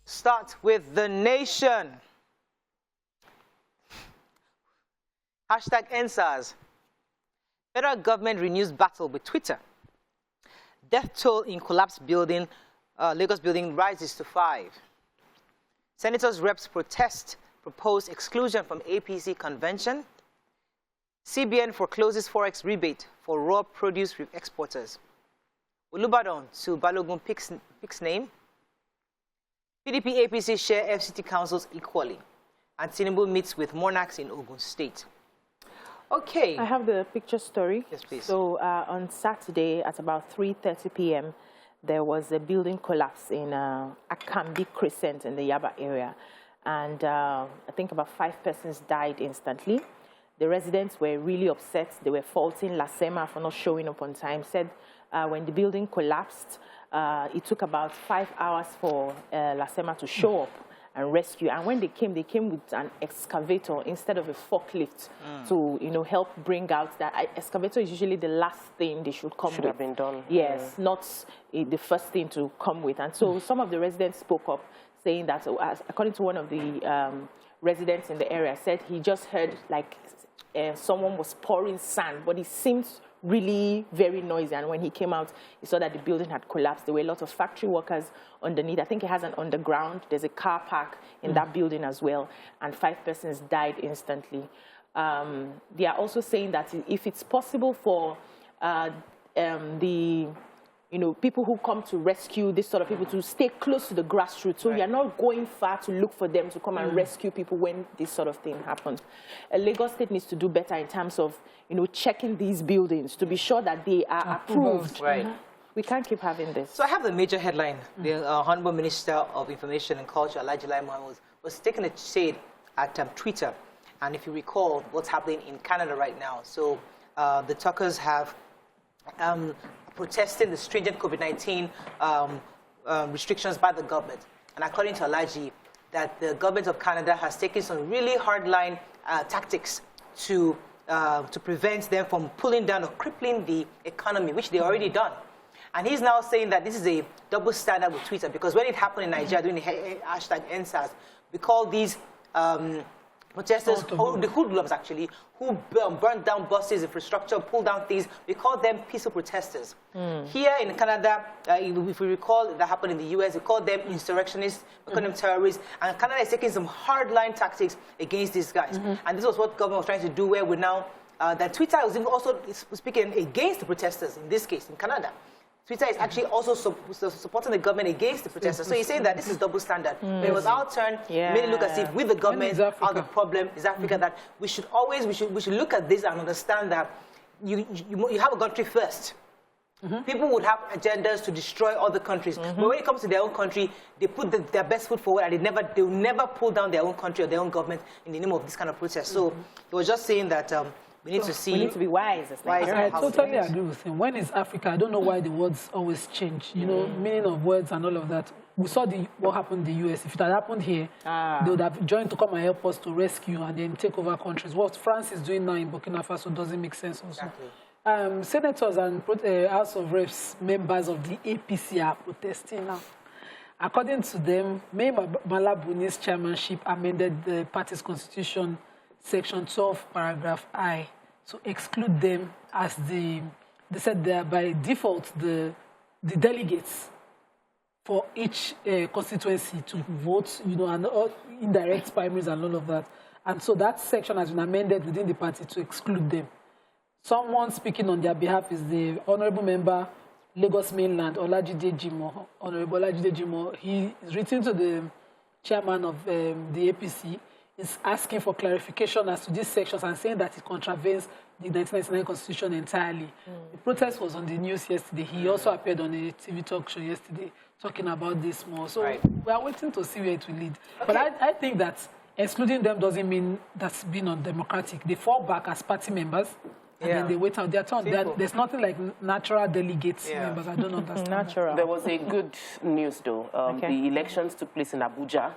Start with The Nation. Hashtag NSAS. Federal government renews battle with Twitter. Death toll in collapsed building, Lagos building rises to 5. Senators' reps protest proposed exclusion from APC convention. CBN forecloses forex rebate for raw produce exporters. Olubadan to Balogun picks name. PDP APC share FCT councils equally. And Tinubu meets with monarchs in Ogun State. Okay. I have the picture story. Yes, please. So on Saturday at about 3:30 p.m., there was a building collapse in Akambi Crescent in the Yaba area. And I think about 5 persons died instantly. The residents were really upset. They were faulting Lasema for not showing up on time. Said when the building collapsed, it took about 5 hours for Lasema to show up and rescue. And when they came with an excavator instead of a forklift to, help bring out that. Excavator is usually the last thing they should come with. Should have been done. Yes, not the first thing to come with. And so some of the residents spoke up, saying that, according to one of the residents in the area, said he just heard like someone was pouring sand, but it seemed really very noisy. And when he came out, he saw that the building had collapsed. There were a lot of factory workers underneath. I think it has an underground. There's a car park in that building as well. And 5 persons died instantly. They are also saying that if it's possible for people who come to rescue this sort of people to stay close to the grassroots. So you're not going far to look for them to come and rescue people when this sort of thing happens. Lagos State needs to do better in terms of, checking these buildings to be sure that they are approved. Right. We can't keep having this. So I have the major headline. The Honorable Minister of Information and Culture, Alhaji Lai Mohammed, was taking a shade at Twitter. And if you recall what's happening in Canada right now. So the talkers have protesting the stringent COVID-19 restrictions by the government. And according to Alhaji, that the government of Canada has taken some really hardline tactics to prevent them from pulling down or crippling the economy, which they already done. And he's now saying that this is a double standard with Twitter, because when it happened in Nigeria during the hashtag NSAS, we call these protesters, the hoodlums actually, who burned down buses, infrastructure, pulled down things, we call them peaceful protesters. Here in Canada, if we recall, that happened in the US, we call them insurrectionists, we call them terrorists, and Canada is taking some hardline tactics against these guys. And this was what government was trying to do, where we now, that Twitter was also speaking against the protesters, in this case, in Canada. Twitter is actually also supporting the government against the protesters. So he's saying that this is double standard. When it was our turn, we made it look as if with the government, how the problem is Africa, that we should always, we should look at this and understand that you have a country first. People would have agendas to destroy other countries. But when it comes to their own country, they put their best foot forward, and they will never pull down their own country or their own government in the name of this kind of protest. So he was just saying that we need to be wise. I totally agree with him. When it's Africa, I don't know why the words always change. Meaning of words and all of that. We saw what happened in the US. If it had happened here, they would have joined to come and help us to rescue and then take over countries. What France is doing now in Burkina Faso doesn't make sense also. Exactly. Senators and House of Reps members of the APC are protesting now. According to them, May Malabuni's chairmanship amended the party's constitution, section 12, paragraph I, to exclude them as they said they are by default the delegates for each constituency to vote, and all indirect primaries and all of that. And so that section has been amended within the party to exclude them. Someone speaking on their behalf is the Honorable Member, Lagos Mainland, Olajide Jimo. Honorable Olajide Jimo, he is written to the chairman of the APC, is asking for clarification as to these sections and saying that it contravenes the 1999 Constitution entirely. The protest was on the news yesterday. He also appeared on a TV talk show yesterday talking about this more. So we are waiting to see where it will lead. Okay. But I think that excluding them doesn't mean that's being undemocratic. They fall back as party members and then they wait out their turn. There's nothing like natural delegates members. I don't understand. Natural. There was a good news though. The elections took place in Abuja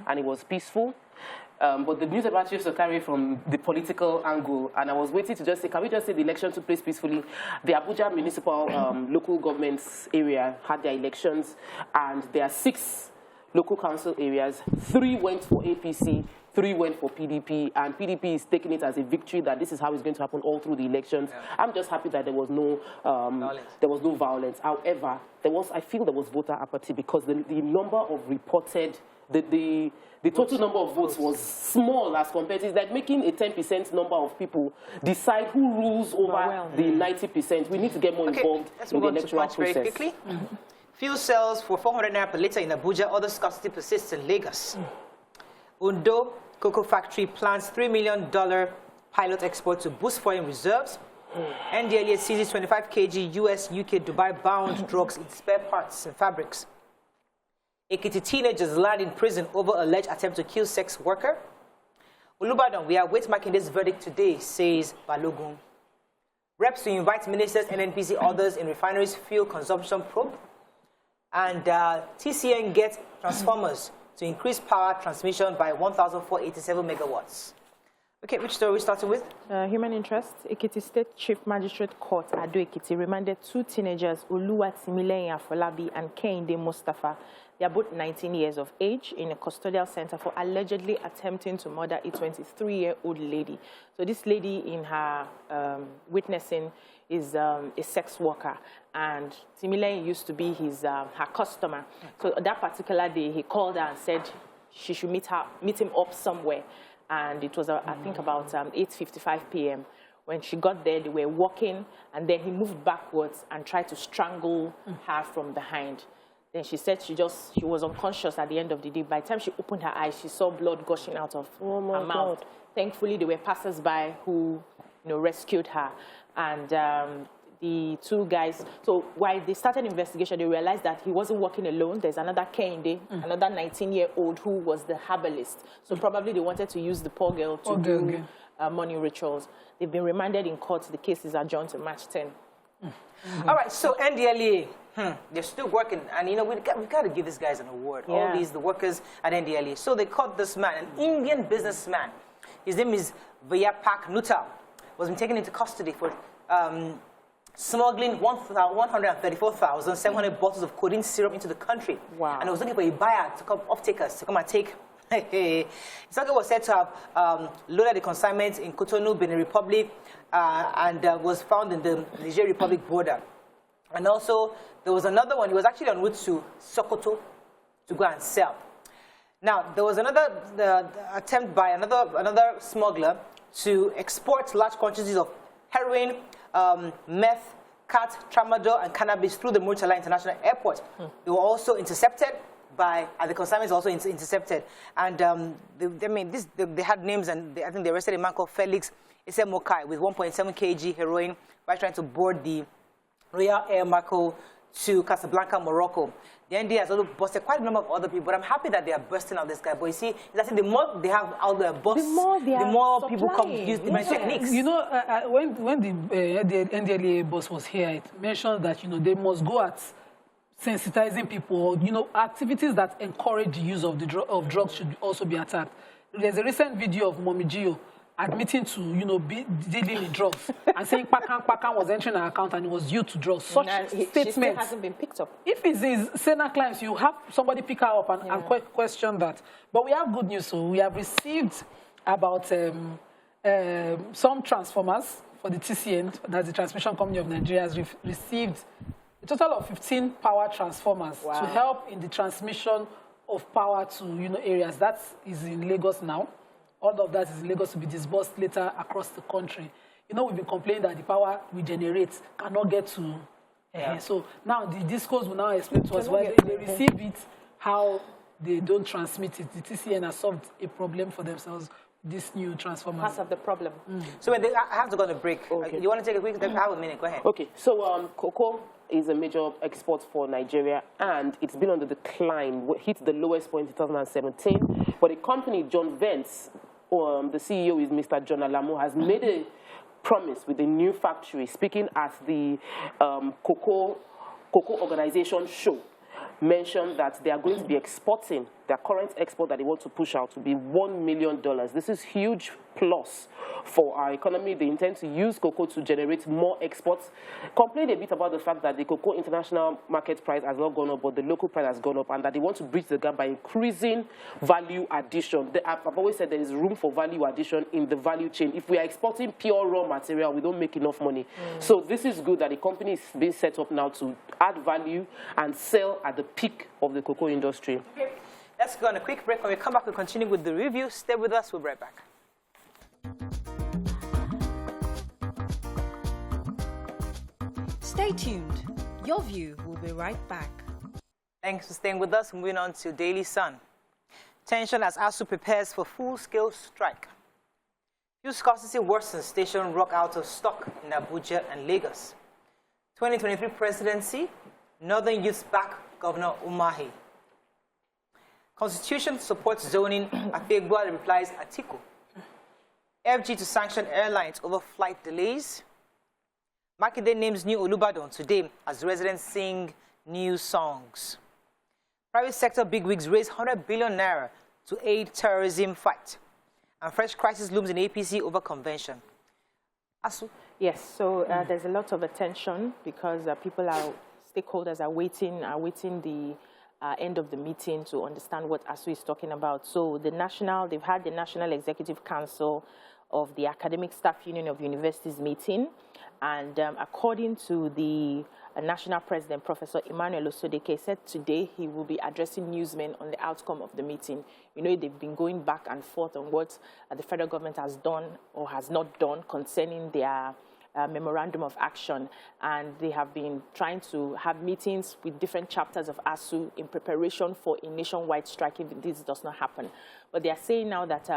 and it was peaceful. But the news about used to carry from the political angle, and I was waiting to just say, can we just say the election took place peacefully? The Abuja municipal local governments area had their elections, and there are 6 local council areas. 3 went for APC, 3 went for PDP, and PDP is taking it as a victory that this is how it's going to happen all through the elections. Yeah. I'm just happy that there was no violence. However, I feel there was voter apathy because the number of reported, the total number of votes was small as compared to, it's like making a 10% number of people decide who rules over the 90%. We need to get more involved in the electoral process. Very quickly. Fuel cells for 400 naira per litre in Abuja, other scarcity persists in Lagos. Undo Cocoa Factory plans $3 million pilot export to boost foreign reserves. NDLEA seizes 25 kg US, UK, Dubai bound drugs in spare parts and fabrics. Ekiti teenagers land in prison over alleged attempt to kill sex worker. Olubadan, we await Makinde's verdict today, says Balogun. Reps to invite ministers, NNPC, others in refineries fuel consumption probe. And TCN gets transformers to increase power transmission by 1,487 megawatts. Okay, which story are we starting with? Human interest. Ekiti State Chief Magistrate Court, Ado Ekiti, remanded 2 teenagers, Oluwa Timileyin Afolabi and Kehinde Mustafa. They are both 19 years of age in a custodial center for allegedly attempting to murder a 23-year-old lady. So this lady in her witnessing is a sex worker, and Timileyin used to be her customer. So that particular day, he called her and said she should meet him up somewhere. And it was, I think, about 8:55 p.m. When she got there, they were walking, and then he moved backwards and tried to strangle her from behind. Then she said she was unconscious at the end of the day. By the time she opened her eyes, she saw blood gushing out of her mouth. Thankfully, there were passers-by who, rescued her. And the 2 guys, so while they started investigation, they realized that he wasn't working alone. There's another Kehinde, another 19-year-old who was the herbalist. So probably they wanted to use the poor girl to do money rituals. They've been remanded in court. The case is adjourned to March 10. All right, so NDLEA, they're still working, and we've got to give these guys an award. Yeah. All the workers at NDLEA. So they caught this man, an Indian businessman. His name is Vayapak Nutal, was been taken into custody for smuggling 134,700 bottles of codeine syrup into the country. Wow. And he was looking for a buyer to come, off-takers to come and take. Isaka was said to have loaded the consignment in Cotonou, Benin Republic, and was found in the Niger Republic border. And also, there was another one. He was actually en route to Sokoto to go and sell. Now, there was another attempt by another smuggler to export large quantities of heroin, meth, cat, tramadol, and cannabis through the Murtala International Airport. They were also intercepted the consignments also intercepted. And they had names, and I think they arrested a man called Felix Isemokai with 1.7 kg heroin by trying to board the Royal Air Marco to Casablanca, Morocco. The NDA has also busted quite a number of other people, but I'm happy that they are busting out this guy. But you see, I think the more they have out there bust, the more people come use different techniques. When the NDLEA boss was here, it mentioned that they must go at sensitizing people. Activities that encourage the use of drugs should also be attacked. There's a recent video of Mommy Gio admitting to, be dealing in drugs and saying Pakan was entering her account and it was due to drugs. Such statements. She still hasn't been picked up. If it is Senate claims, you have somebody pick her up and question that. But we have good news. So we have received about some transformers for the TCN, that's the Transmission Company of Nigeria, has received a total of 15 power transformers to help in the transmission of power to areas. That is in Lagos now. All of that is in Lagos to be disbursed later across the country. We've been complaining that the power we generate cannot get to. So now the discourse will now explain to us why they receive it, how they don't transmit it. The TCN has solved a problem for themselves. This new transformer. Part of the problem. So I have to go on a break. Okay. You want to take a quick? I have a minute. Go ahead. Okay. So cocoa is a major export for Nigeria, and it's been on the decline. Hit the lowest point in 2017. But the company, John Vance, the CEO is Mr. John Alamo, has made a promise with a new factory. Speaking at the cocoa organization show, mentioned that they are going to be exporting their current export that they want to push out to be $1 million. This is huge plus for our economy. They intend to use cocoa to generate more exports. Complain a bit about the fact that the cocoa international market price has not gone up, but the local price has gone up, and that they want to bridge the gap by increasing value addition. I've always said there is room for value addition in the value chain. If we are exporting pure raw material, we don't make enough money. So this is good that the company is being set up now to add value and sell at the peak of the cocoa industry. Okay, let's go on a quick break. When we come back, we'll continue with the review. Stay with us. We'll be right back. Stay tuned. Your View will be right back. Thanks for staying with us. Moving on to Daily Sun. Tension as ASU prepares for full-scale strike. Fuel scarcity worsens, station rock out of stock in Abuja and Lagos. 2023 presidency, Northern Youths back Governor Umahi. Constitution supports zoning, Vanguard replies Atiku. FG to sanction airlines over flight delays. Makinde names new Olubadan today as residents sing new songs. Private sector bigwigs raise 100 billion naira to aid terrorism fight. And fresh crisis looms in APC over convention. Asu? Yes, so there's a lot of attention because stakeholders are waiting the end of the meeting to understand what ASU is talking about. So they've had the National Executive Council of the Academic Staff Union of Universities meeting, and according to the National President, Professor Emmanuel Osodeke, said today he will be addressing newsmen on the outcome of the meeting. You know, they've been going back and forth on what the federal government has done or has not done concerning their memorandum of action, and they have been trying to have meetings with different chapters of ASU in preparation for a nationwide strike if this does not happen. But they are saying now that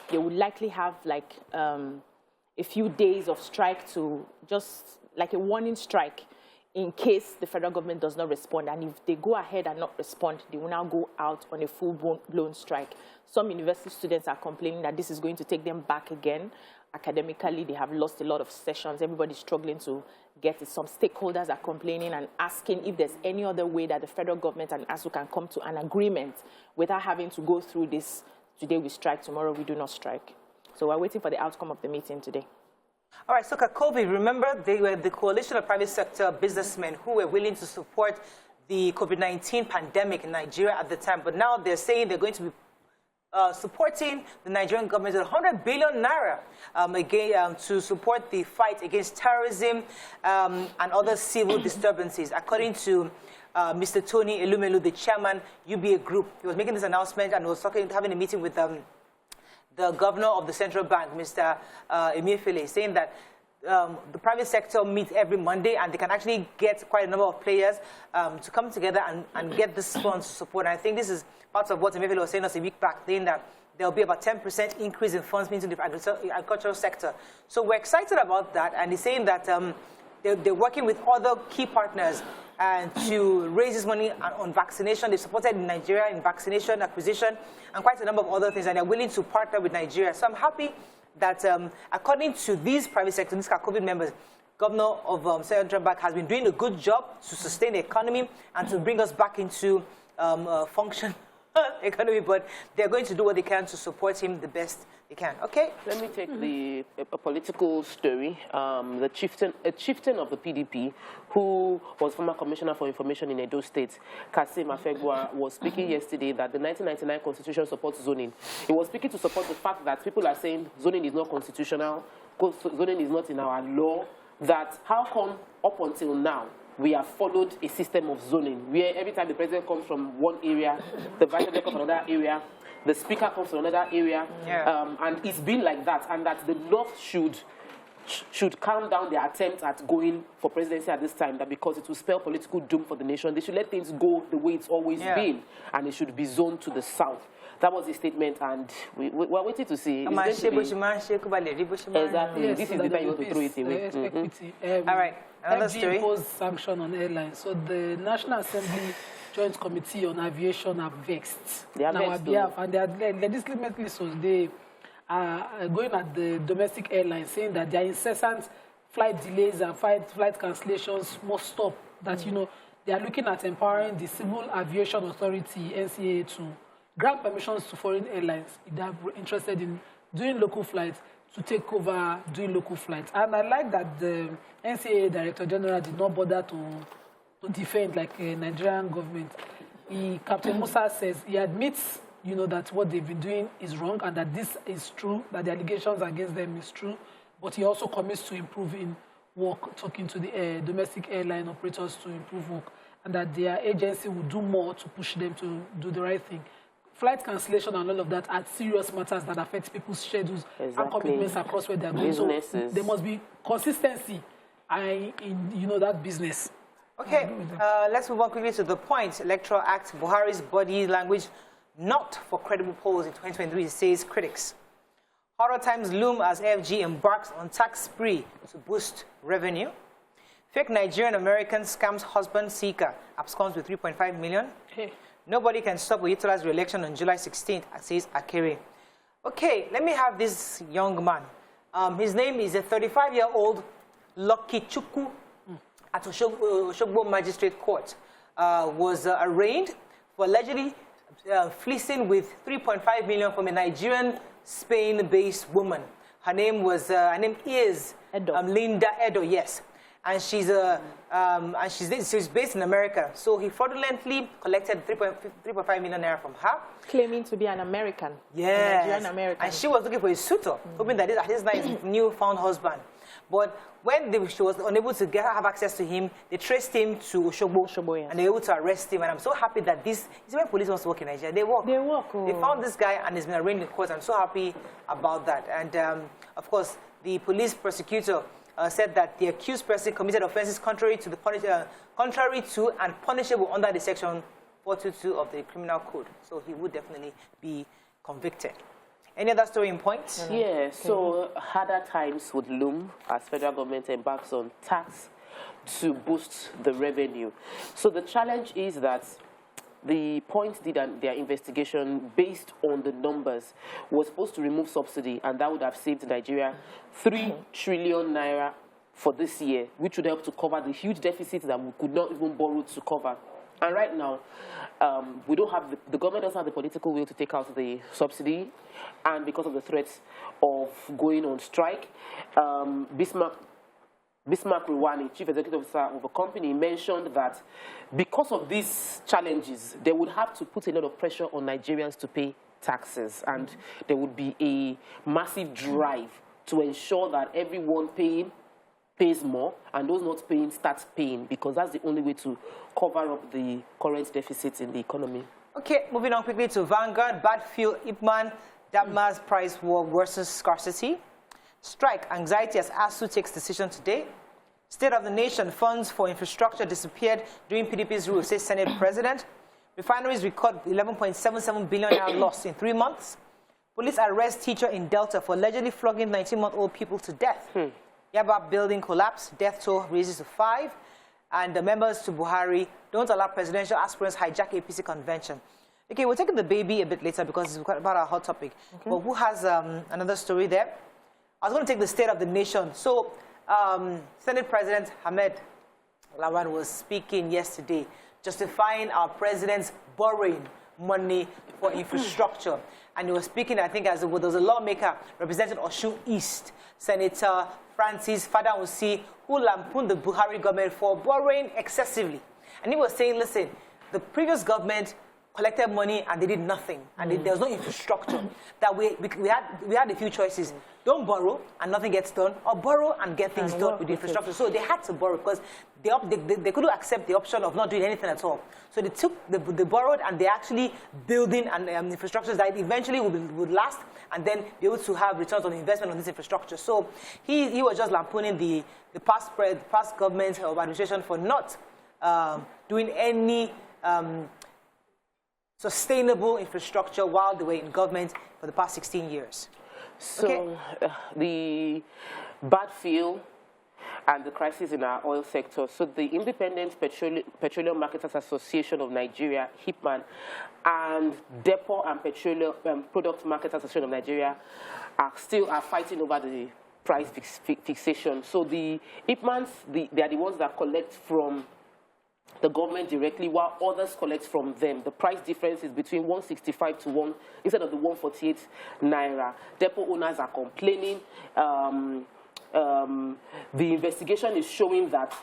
they would likely have like a few days of strike, to just like a warning strike in case the federal government does not respond. And if they go ahead and not respond, they will now go out on a full-blown strike. Some university students are complaining that this is going to take them back again. Academically, they have lost a lot of sessions. Everybody's struggling to get it. Some stakeholders are complaining and asking if there's any other way that the federal government and ASU can come to an agreement without having to go through this. Today we strike, tomorrow we do not strike. So we're waiting for the outcome of the meeting today. All right, so COVID, remember they were the coalition of private sector businessmen who were willing to support the COVID-19 pandemic in Nigeria at the time, but now they're saying they're going to be supporting the Nigerian government with 100 billion naira again, to support the fight against terrorism and other civil disturbances. According to Mr. Tony Elumelu, the chairman, UBA Group, he was making this announcement and was having a meeting with the governor of the central bank, Mr. Emefiele, saying that the private sector meets every Monday and they can actually get quite a number of players to come together and get this funds to support. And I think this is part of what Emefiele was saying us a week back, saying that there will be about 10% increase in funds into the agricultural sector. So we're excited about that, and he's saying that they're working with other key partners and to raise this money on vaccination. They supported Nigeria in vaccination acquisition and quite a number of other things, and they're willing to partner with Nigeria. So I'm happy that according to these private sector, these COVID members, Governor of Central Bank has been doing a good job to sustain the economy and to bring us back into function economy, but they're going to do what they can to support him the best they can. Okay? Let me take a political story. A chieftain of the PDP, who was former commissioner for information in Edo State, Kasim Afegwa, was speaking yesterday that the 1999 constitution supports zoning. He was speaking to support the fact that people are saying zoning is not constitutional, zoning is not in our law, that how come up until now we have followed a system of zoning where every time the president comes from one area, the vice president comes from another area, the speaker comes from another area, and it's been like that, and that the North should calm down their attempt at going for presidency at this time, that because it will spell political doom for the nation, they should let things go the way it's always been, and it should be zoned to the south. That was his statement, and we're waiting to see. Exactly. Yes, this is the time you want to throw it away. All right, another story. Imposed sanction on airlines. So the National Assembly Joint Committee on Aviation are vexed on our behalf, and they are legitimately so. They are going at the domestic airlines, saying that their incessant flight delays and flight cancellations must stop. That they are looking at empowering the Civil Aviation Authority (NCAA) to grant permissions to foreign airlines if they are interested in doing local flights to take over doing local flights. And I like that the NCAA Director General did not bother to defend like a Nigerian government. Captain Musa says he admits, that what they've been doing is wrong and that this is true, that the allegations against them is true, but he also commits to improve in work, talking to the domestic airline operators to improve work, and that their agency will do more to push them to do the right thing. Flight cancellation and all of that are serious matters that affect people's schedules and commitments across where they're going. So there must be consistency in that business. Okay, let's move on quickly to the point. Electoral Act, Buhari's body language, not for credible polls in 2023, says critics. Horror times loom as AFG embarks on tax spree to boost revenue. Fake Nigerian-American scams husband seeker absconds with 3.5 million. Hey. Nobody can stop or utilize re-election on July 16th, says Akere. Okay, let me have this young man. His name is a 35-year-old Lucky Chukwu at Oshogbo Magistrate Court. Was arraigned for allegedly fleecing with 3.5 million from a Nigerian, Spain-based woman. Her name is Linda Edo, yes. And she's based in America. So he fraudulently collected 3.5 million naira from her. Claiming to be an American. Yes. A Nigerian American. And she was looking for a suitor, hoping that this is his newfound husband. But when she was unable to have access to him, they traced him to Oshogbo, yes. And they were able to arrest him. And I'm so happy that this is where police wants to work in Nigeria. They work. They work. Oh. They found this guy and he's been arraigned in court. I'm so happy about that. And of course, the police prosecutor said that the accused person committed offenses contrary to and punishable under the section 422 of the Criminal Code. So he would definitely be convicted. Any other story in point? Yeah, so harder times would loom as federal government embarks on tax to boost the revenue. So the challenge is that the Point did their investigation based on the numbers, was supposed to remove subsidy, and that would have saved Nigeria 3 trillion naira for this year, which would help to cover the huge deficit that we could not even borrow to cover. And right now, we don't have the government doesn't have the political will to take out the subsidy, and because of the threats of going on strike, Bismarck Rwani, chief executive officer of a company, mentioned that because of these challenges, they would have to put a lot of pressure on Nigerians to pay taxes, and there would be a massive drive to ensure that everyone pays more, and those not paying start paying, because that's the only way to cover up the current deficits in the economy. Okay, moving on quickly to Vanguard. Bad fuel, Ipman, Dabma's price war versus scarcity. Strike, anxiety as ASU takes decision today. State of the nation, funds for infrastructure disappeared during PDP's rule, says Senate President. Refineries record 11.77 billion loss in 3 months. Police arrest teacher in Delta for allegedly flogging 19-month-old people to death. Yaba building collapse, death toll raises to 5. And the members to Buhari don't allow presidential aspirants hijack APC convention. Okay, we're taking the baby a bit later because it's quite about our hot topic. Okay. But who has another story there? I was going to take the state of the nation. So, Senate President Ahmed Lawan was speaking yesterday, justifying our president's borrowing money for infrastructure. And he was speaking, I think, as there was a lawmaker representing Osun East, Senator Francis Fadausi, who lampooned the Buhari government for borrowing excessively. And he was saying, listen, the previous government collected money and they did nothing, and there was no infrastructure. That we had a few choices: don't borrow and nothing gets done, or borrow and get things done with the infrastructure. So they had to borrow because they couldn't accept the option of not doing anything at all. So they borrowed, and they're actually building and infrastructures that eventually would last, and then be able to have returns on investment on this infrastructure. So he was just lampooning the past government or administration for not doing any sustainable infrastructure while they were in government for the past 16 years. So the bad fuel and the crisis in our oil sector. So the Independent Petroleum Marketers Association of Nigeria, HIPMAN, and Depot and Petroleum Product Marketers Association of Nigeria are fighting over the price fixation. So the HIPMANs, they are the ones that collect from the government directly, while others collect from them. The price difference is between 165 to 1 instead of the 148 naira. Depot owners are complaining. The investigation is showing that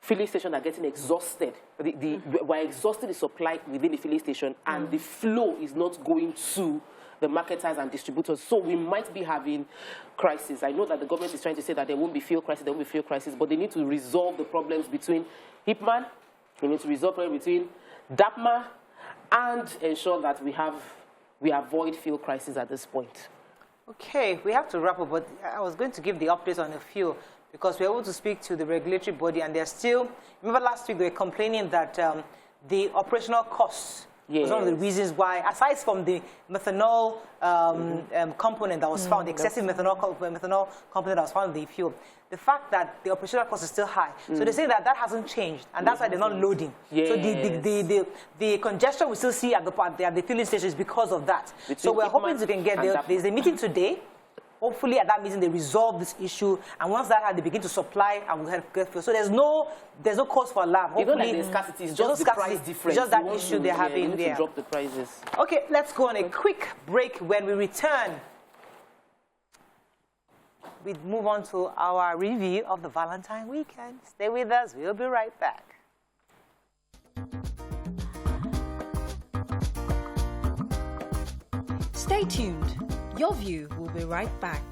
filling stations are getting exhausted. We're exhausting the supply within the filling station, and the flow is not going to the marketers and distributors. So we might be having crisis. I know that the government is trying to say that there won't be fuel crisis, but they need to resolve the problems between Hipman, they need to resolve problems between DAPMA, and ensure that we avoid fuel crisis at this point. Okay, we have to wrap up, but I was going to give the update on the fuel because we were able to speak to the regulatory body, and they're still, remember last week they were complaining that the operational costs was one of the reasons why, aside from the methanol component that was found, the excessive methanol component that was found in the fuel, the fact that the operational cost is still high. So they say that that hasn't changed, and that's why they're not loading. So the congestion we still see at the filling stations because of that. So we're hoping we can get there. There's a meeting today. Hopefully, at that meeting, they resolve this issue, and once that they begin to supply, and we'll get fuel. So there's no cause for alarm. Hopefully, like there's scarcity. It's just the price difference. It's just that issue they're having there. To drop the prices. Okay, let's go on a quick break. When we return, we move on to our review of the Valentine weekend. Stay with us. We'll be right back. Stay tuned. Your View will be right back.